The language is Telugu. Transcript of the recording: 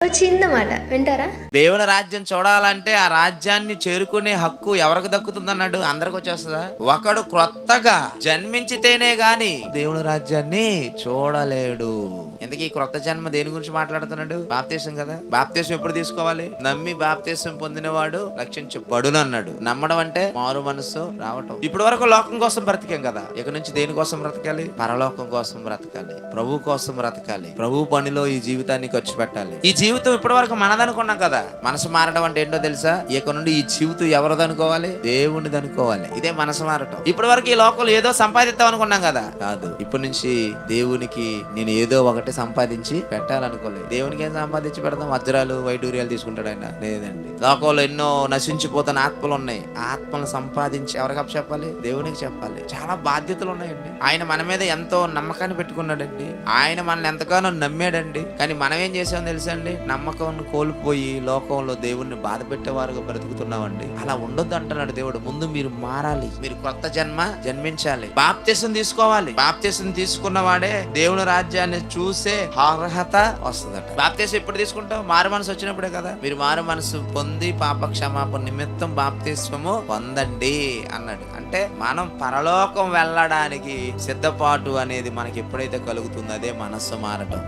చిన్న మాట వింటారా? దేవుని రాజ్యం చూడాలంటే ఆ రాజ్యాన్ని చేరుకునే హక్కు ఎవరికి దక్కుతుందన్నాడు? అందరికి వచ్చేస్తుందా? ఒకడు క్రొత్తగా జన్మించితేనే గాని దేవుని రాజ్యాన్ని చూడలేడు. ఎందుకు ఈ క్రొత్త జన్మ దేని గురించి మాట్లాడుతున్నాడు? బాప్తీసం కదా. బాప్తీసం ఎప్పుడు తీసుకోవాలి? నమ్మి బాప్తీసం పొందినవాడు రక్షించబడును అన్నాడు. నమ్మడం అంటే మారు మనసు రావటం. ఇప్పటి వరకు లోకం కోసం బ్రతికాం కదా, ఇక నుంచి దేని కోసం బ్రతకాలి? పరలోకం కోసం బ్రతకాలి, ప్రభు కోసం బ్రతకాలి, ప్రభు పనిలో ఈ జీవితాన్ని ఖర్చు పెట్టాలి. ఈ జీవితం ఇప్పటి వరకు మనదనుకున్నాం కదా. మనసు మారడం అంటే ఏంటో తెలుసా? ఇక నుండి ఈ జీవితం ఎవరిది అనుకోవాలి? దేవునిది అనుకోవాలి. ఇదే మనసు మారటం. ఇప్పటి వరకు ఈ లోకంలో ఏదో సంపాదిద్దాం అనుకున్నాం కదా, కాదు. ఇప్పటి నుంచి దేవునికి నేను ఏదో ఒకటి సంపాదించి పెట్టాలనుకోలేదు. దేవునికి ఏం సంపాదించి పెడతాం? వజ్రాలు వైడూర్యాలు తీసుకుంటాడు ఆయన? లేదండి. లోకంలో ఎన్నో నశించిపోతున్న ఆత్మలు ఉన్నాయి. ఆత్మలను సంపాదించి ఎవరికి చెప్పాలి? దేవునికి చెప్పాలి. చాలా బాధ్యతలు ఉన్నాయండి. ఆయన మన మీద ఎంతో నమ్మకాన్ని పెట్టుకున్నాడండి. ఆయన మనల్ని ఎంతగానో నమ్మాడండి. కానీ మనం ఏం చేసామో తెలుసండి? నమ్మకం కోల్పోయి లోకంలో దేవుణ్ణి బాధ పెట్టేవారుగా బ్రతుకుతున్నామండి. అలా ఉండొద్దు అంటున్నాడు దేవుడు. ముందు మీరు మారాలి, మీరు కొత్త జన్మించాలి, బాప్తీసం తీసుకోవాలి. బాప్తీసం తీసుకున్న వాడే దేవుని రాజ్యాన్ని చూసే అర్హత వస్తుందట. బాప్తీసం ఎప్పుడు తీసుకుంటాం? మారు మనసు వచ్చినప్పుడే కదా. మీరు మారు మనసు పొంది పాప క్షమాపణ నిమిత్తం బాప్తీసము పొందండి అన్నాడు. అంటే మనం పరలోకం వెళ్ళడానికి సిద్ధపాటు అనేది మనకి ఎప్పుడైతే కలుగుతుందో అదే మనస్సు మారటం.